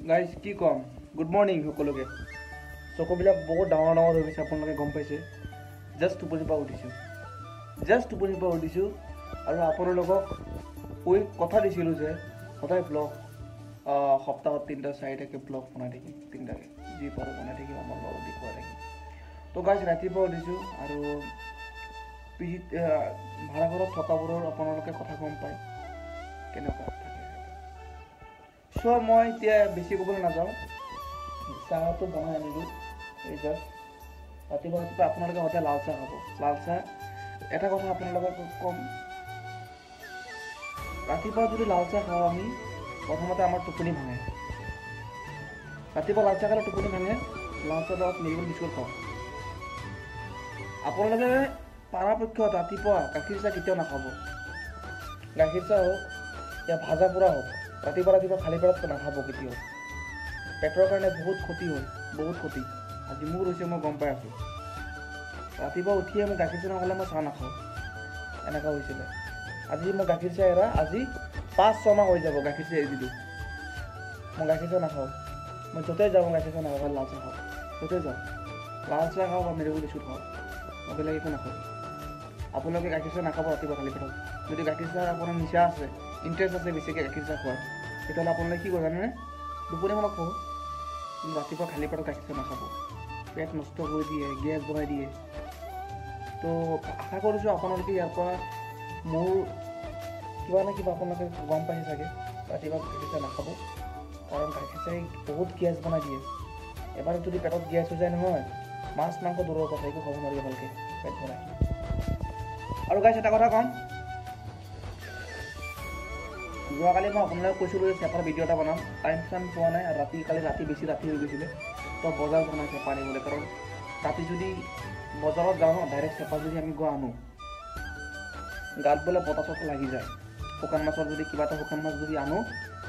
guys কি কম good morning সকলোকে চকুবিলাক বহুত ডাঙৰ ডাঙৰ হৈ গৈছে আপোনালোকে গম পাইছে জাষ্ট টোপনিৰ পৰা উঠিছোঁ আৰু আপোনালোকক কৈ কথা দিছিলোঁ যে সদায় ব্লগ সপ্তাহত 3-4টাকৈ ব্লগ বনাই থাকিম 3টাকৈ যি পাৰোঁ বনাই থাকিম আমাৰ লগত দেখুৱাই থাকিম তো গাইজ ৰাতিপুৱা উঠিছোঁ আৰু পিজিত ভাড়াঘৰত থকাবোৰৰ আপোনালোকে কথা গম পায় কেনেকুৱা চ' মই এতিয়া বেছি ক'বলৈ নাযাওঁ চাহটো বনাই আনিলোঁ এই জাষ্ট ৰাতিপুৱা আপোনালোকে সদায় লাল চাহ খাব লাল চাহ এটা কথা আপোনালোকক ক'ম ৰাতিপুৱা যদি লাল চাহ খাওঁ আমি প্ৰথমতে আমাৰ টোপনি ভাঙে ৰাতিপুৱা লাল চাহ খালে টোপনি ভাঙে লাল চাহ লগত মেৰিগোল্ড বিস্কুট খাওঁ আপোনালোকে পৰাপক্ষত ৰাতিপুৱা গাখীৰ চাহ কেতিয়াও নাখাব গাখীৰ চাহ হওক या भाजा पूरा हो रातिपुवा खाली पेटत नाखाब केতিয়াও पेटर कारण बहुत क्षति हल बहुत क्षति आज मोर मैं गम पाई आसो रातिपुवा उठिए मैं गाखीर चाह नाखाले मैं चाह नाखाओ एनेका आज मैं गाखीर चाह एरा आज 5-6 माह हो যাব गाखीर चाह एरि दिलो मैं गाखीर चाह नाखाओ मैं जते जाऊँ गाखीर चाह नाखाओ लाल चाह खाओ जते जाऊँ लाल चाह खाओ मेरिगोल्ड बिस्कुट खाओ मैं बेलेग एक नाखाओ आपलोके गाखीर चाह नाखाब रातिपुवा खाली पेटत जो गाखीर चाह अपना निशा आछे इंटरेस्ट আছে বেছিকৈ গাখীৰ চাহ খোৱাৰ তেতিয়াহ'লে আপোনালোকে কি কৰিব জানেনে দুপৰীয়ামানত খাব কিন্তু ৰাতিপুৱা খালী পেটত গাখীৰ চাহ নাখাব পেট নষ্ট কৰি দিয়ে গেছ বনাই দিয়ে তো আশা কৰিছোঁ আপোনালোকে ইয়াৰ পৰা মোৰ কিবা না কিবা আপোনালোকে গম পাইছে চাগে ৰাতিপুৱা গাখীৰ চাহ নাখাব কাৰণ গাখীৰ চাহ বহুত গেছ বনাই দিয়ে এবাৰ যদি পেটত গেছ হৈ যায় নহয় মাছ মাংস দূৰৰ কথা একো খাব নোৱাৰিব ভালকৈ পেট ভৰাই আৰু গাইছ এটা কথা ক'ম যোৱাকালি মই আপোনালোকক কৈছিলোঁ যে চেপাৰ ভিডিঅ' এটা বনাম টাইম চাইম পোৱা নাই আৰু কালি ৰাতি বেছি ৰাতি হৈ গৈছিলে তো বজাৰ বনাই চেপা আনিবলৈ কাৰণ ৰাতি যদি বজাৰত যাওঁ ডাইৰেক্ট চেপা যদি আমি গৈ আনো গাত বোলে পটাচত লাগি যায় শুকান মাছৰ যদি কিবা এটা শুকান মাছ যদি আনো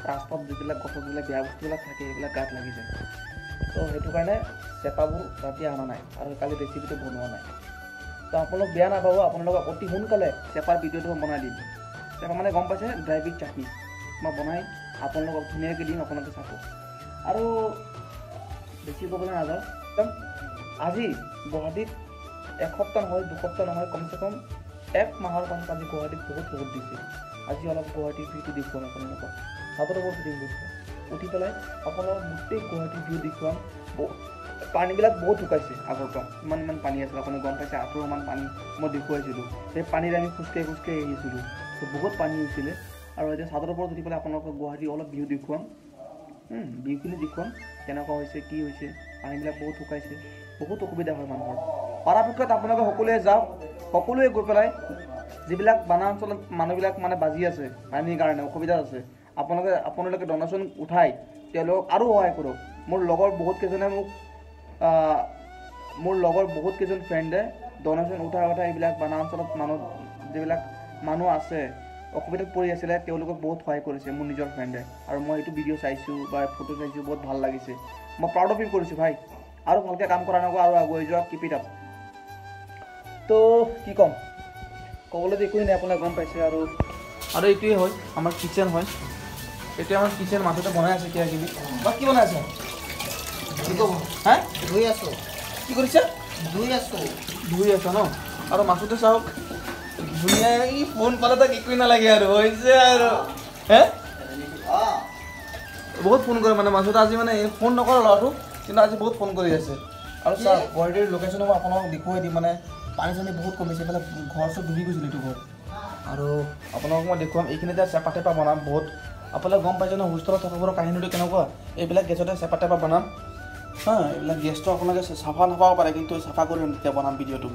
ৰাস্তাত যিবিলাক গছত যিবিলাক বেয়া বস্তুবিলাক থাকে সেইবিলাক গাত লাগি যায় তো সেইটো কাৰণে চেপাবোৰ ৰাতি অনা নাই আৰু কালি ৰেচিপিটো বনোৱা নাই তো আপোনালোক বেয়া নাপাব আপোনালোকক অতি সোনকালে চেপাৰ ভিডিঅ'টো বনাই দিম চেপা মানে গম পাইছে ড্ৰাই বিট চাটনি মই বনাই আপোনালোকক ধুনীয়াকৈ দিম আপোনালোকে চাব আৰু বেছি ক'বলৈ নাযাওঁ আজি গুৱাহাটীত এসপ্তাহ নহয় 2 সপ্তাহ নহয় কমচে কম 1 মাহৰ পাছত আজি গুৱাহাটীত বহুত ৰ'দ দিছে আজি অলপ গুৱাহাটীৰ ভিউটো দেখুৱাম আপোনালোকক হাতৰ ওপৰত দিম উঠি পেলাই আপোনালোকক গোটেই গুৱাহাটীৰ ভিউ দেখুৱাম পানীবিলাক বহুত শুকাইছে আগৰ পৰা ইমান পানী আছিল আপুনি গম পাইছে আঁঠুৰমান পানী মই দেখুৱাইছিলোঁ সেই পানীৰে আমি খোজকাঢ়ি আহিছিলোঁ তো বহুত পানী হৈছিলে আৰু এতিয়া চাদৰ ওপৰত উঠি পেলাই আপোনালোকক গুৱাহাটী অলপ ভিউ দেখুৱাম ভিউখিনি দেখুৱাম কেনেকুৱা হৈছে কি হৈছে পানীবিলাক বহুত শুকাইছে বহুত অসুবিধা হয় মানুহৰ পৰাপক্ষত আপোনালোকে সকলোৱে যাওক সকলোৱে গৈ পেলাই যিবিলাক বানা অঞ্চলত মানুহবিলাক মানে বাজি আছে পানীৰ কাৰণে অসুবিধা আছে আপোনালোকে ডনেশ্যন উঠাই তেওঁলোকক আৰু সহায় কৰক মোৰ লগৰ বহুত কেইজন ফ্ৰেণ্ডে ডনেশ্যন উঠাই এইবিলাক বানা অঞ্চলত যিবিলাক মানুহ আছে অসুবিধাত পৰি আছিলে তেওঁলোকক বহুত সহায় কৰিছে মোৰ নিজৰ ফ্ৰেণ্ডে আৰু মই এইটো ভিডিঅ' চাইছোঁ বা ফটো চাইছোঁ বহুত ভাল লাগিছে মই প্ৰাউড অফ ইউ কৰিছোঁ ভাই আৰু ভালকৈ কাম কৰা নকওঁ আৰু আগুৱাই যোৱা কিপ ইট আপ তো কি ক'ম ক'বলৈতো একোৱেই নাই আপোনালোকে গম পাইছে আৰু এইটোৱে হয় আমাৰ কিচেন হয় এইটোৱে আমাৰ কিচেন মাছতে বনাই আছে কিবা কিবি বা কি বনাই আছে কি ক'ব হা ধুই আছোঁ কি কৰিছে ধুই আছোঁ ন আৰু মাছতে চাওক ধুনীয়া ফোন পালে তাক একোৱেই নালাগে আৰু হৈছে আৰু হে বহুত ফোন কৰে মানে মাছতে আজি মানে ফোন নকৰে ল'ৰাটো কিন্তু আজি বহুত ফোন কৰি আছে আৰু চাওক গুৱাহাটীৰ লোকেশ্যনো মই আপোনালোকক দেখুৱাই দিম মানে পানী চানী বহুত কমিছে এইফালে ঘৰ চব ডুবি গৈছিল এইটো ঘৰ আৰু আপোনালোকক মই দেখুৱাম এইখিনিতে চেপা টেপা বনাম বহুত আপোনালোকে গম পাইছে ন হোষ্টেলত থকাবোৰৰ কাহিনীটো কেনেকুৱা এইবিলাক গেছতে চেপা টেপা বনাম এইবিলাক গেছটো আপোনালোকে চাফা নাপাব পাৰে কিন্তু চাফা কৰিম তেতিয়া বনাম ভিডিঅ'টো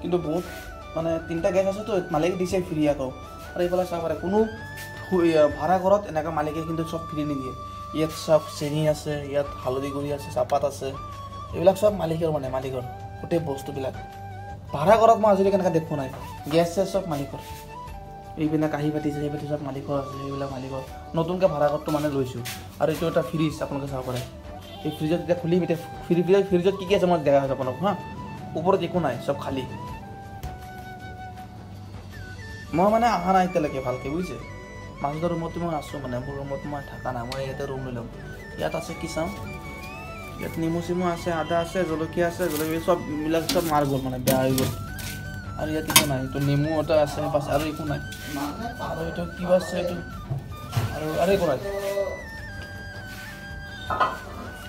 কিন্তু বহুত মানে 3টা গেছ আছেতো মালিকে দিছে ফ্ৰী আকৌ আৰু এইফালে চাব পাৰে কোনো ভাড়া ঘৰত এনেকুৱা মালিকে কিন্তু চব ফ্ৰী নিদিয়ে ইয়াত চব চেনি আছে ইয়াত হালধি গুড়ি আছে চাহপাত আছে এইবিলাক চব মালিকৰ গোটেই বস্তুবিলাক ভাড়া ঘৰত মই আজিলৈকে এনেকৈ দেখোঁ নাই গেছ চেছ চব মালিকৰ এইবিলাক কাঁহী বাতি চব মালিকৰ আছে সেইবিলাক মালিকৰ নতুনকৈ ভাড়া ঘৰটো মানে লৈছোঁ আৰু এইটো এটা ফ্ৰিজ আপোনালোকে চাব পাৰে এই ফ্ৰিজত এতিয়া খুলিম এতিয়া ফ্ৰিজত কি আছে মই দেখা হৈছে আপোনালোক ওপৰত একো নাই চব খালী মই মানে অহা নাই এতিয়ালৈকে ভালকৈ বুজিছে মাজৰ ৰুমতো মই আছোঁ মানে মোৰ ৰুমত মই থকা নাই মই ইয়াতে ৰুম লৈ ল'ম ইয়াত আছে কি চাওঁ ইয়াত নেমু চেমু আছে আদা আছে জলকীয়া আছে জলকীয়া চব মিলাই চব মাৰ গ'ল মানে বেয়া হৈ গ'ল আৰু ইয়াত একো নাই তো নেমু এটা আছে বাছ আৰু একো নাই আৰু এইটো কিবা আছে এইটো আৰু একো নাই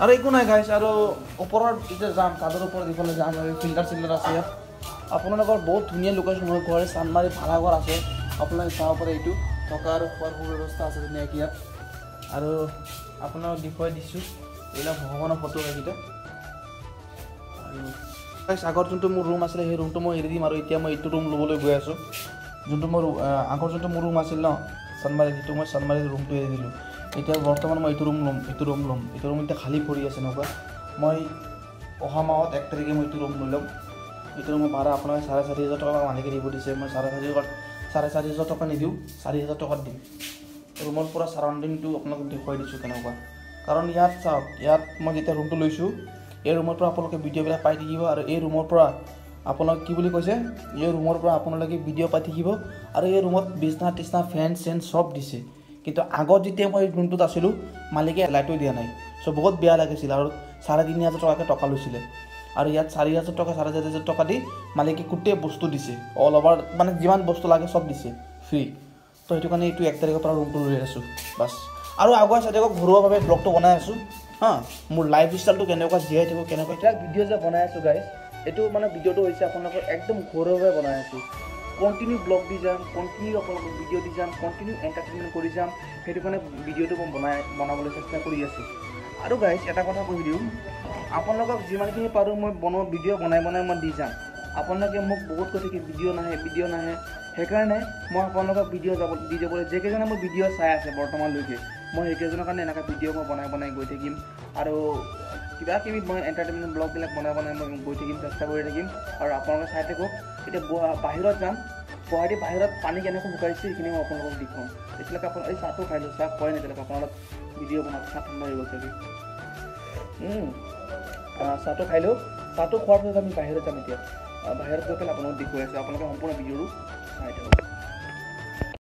আৰু একো নাই গাইছ আৰু ওপৰত এতিয়া যাম চাদৰ ওপৰত ইফালে যাম আৰু ফিল্টাৰ চিল্টাৰ আছে ইয়াত আপোনালোকৰ বহুত ধুনীয়া লোকেশ্যন হয় ঘৰ চানমাৰী ভাড়াঘৰ আছে আপোনালোকে চাব পাৰে এইটো থকা আৰু খোৱাৰ সুব্যৱস্থা আছে ধুনীয়াকৈ ইয়াত আৰু আপোনাক দেখুৱাই দিছোঁ এইবিলাক ভগৱানৰ ফটো এইকেইটা আৰু আগৰ যোনটো মোৰ ৰুম আছিলে সেই ৰুমটো মই এৰি দিম আৰু এতিয়া মই এইটো ৰুম ল'বলৈ গৈ আছোঁ যোনটো মোৰ আগৰ যোনটো মোৰ ৰুম আছিল ন চানমাৰীত সেইটো মই চানমাৰীত ৰুমটো এৰি দিলোঁ এতিয়া বৰ্তমান মই এইটো ৰুম ল'ম এইটো ৰুম এতিয়া খালী পৰি আছে এনেকুৱা মই অহা মাহত 1 তাৰিখে মই এইটো ৰুম লৈ ল'ম এইটো ৰুমৰ ভাড়া আপোনালোকে 4,500 টকা মালিকে দিব দিছে মই 4,500 টকা নিদিওঁ 4,000 টকাত দিম ৰুমৰ পৰা চাৰাউণ্ডিংটো আপোনালোকক দেখুৱাই দিছোঁ কেনেকুৱা কাৰণ ইয়াত চাওক ইয়াত মই যেতিয়া ৰুমটো লৈছোঁ এই ৰুমৰ পৰা আপোনালোকে ভিডিঅ'বিলাক পাই থাকিব আৰু এই ৰুমৰ পৰা আপোনালোক কি বুলি কৈছে এই ৰুমৰ পৰা আপোনালোকে ভিডিঅ' পাই থাকিব আৰু এই ৰুমত বিছনা টিছনা ফেন চেন চব দিছে কিন্তু আগত যেতিয়া মই ৰুমটোত আছিলোঁ মালিকে লাইটো দিয়া নাই চ' বহুত বেয়া লাগিছিল আৰু 3,500 টকাকৈ টকা লৈছিলে আৰু ইয়াত 4,000 টকা 4,500 টকা দি মালিকে গোটেই বস্তু দিছে অল অভাৰ মানে যিমান বস্তু লাগে চব দিছে ফ্ৰী তো সেইটো কাৰণে এইটো 1 তাৰিখৰ পৰা ৰুমটো লৈ আছোঁ বাছ আৰু আগুৱাই চাই থাকক ঘৰুৱাভাৱে ব্লগটো বনাই আছোঁ হাঁ মোৰ লাইফ ষ্টাইলটো কেনেকুৱা জীয়াই থাকিব কেনেকুৱা এতিয়া ভিডিঅ' যে বনাই আছোঁ গাইজ এইটো মানে ভিডিঅ'টো হৈছে আপোনালোকৰ একদম ঘৰুৱাভাৱে বনাই আছোঁ কণ্টিনিউ ব্লগ দি যাম কণ্টিনিউ আপোনালোকক ভিডিঅ' দি যাম কণ্টিনিউ এণ্টাৰটেইনমেণ্ট কৰি যাম সেইটো কাৰণে ভিডিঅ'টো মই বনাবলৈ চেষ্টা কৰি আছোঁ আৰু গাইজ এটা কথা কৈ দিওঁ আপোনালোকক যিমানখিনি পাৰোঁ মই ভিডিঅ' বনাই মই দি যাম আপোনালোকে মোক বহুত কৈ থাকি ভিডিঅ' নাহে সেইকাৰণে মই আপোনালোকক ভিডিঅ' দি যাবলৈ যিকেইজনে মোৰ ভিডিঅ' চাই আছে বৰ্তমানলৈকে মই সেইকেইজনৰ কাৰণে এনেকুৱা ভিডিঅ' মই বনাই গৈ থাকিম আৰু কিবা কিবি মই এণ্টাৰটেইনমেণ্ট ব্লগবিলাক বনাই মই গৈ থাকিম চেষ্টা কৰি থাকিম আৰু আপোনালোকে চাই থাকক এতিয়া বাহিৰত যাম গুৱাহাটী বাহিৰত পানী কেনেকৈ শুকাইছে সেইখিনি মই আপোনালোকক দেখুৱাম এতিয়ালৈকে আপোনাৰ এই চাহটো খাই লওঁ চাহ খোৱাই নাই এতিয়ালৈকে আপোনালোক ভিডিঅ' বনাওঁ চাহ ঠাণ্ডা হৈ গৈছে চাহটো খাই লওঁ চাহটো খোৱাৰ পিছত আমি বাহিৰত যাম এতিয়া বাহিৰত গৈ পেলাই আপোনালোকক দেখুৱাই আছোঁ আপোনালোকে সম্পূৰ্ণ ভিডিঅ'টো চাই থাকক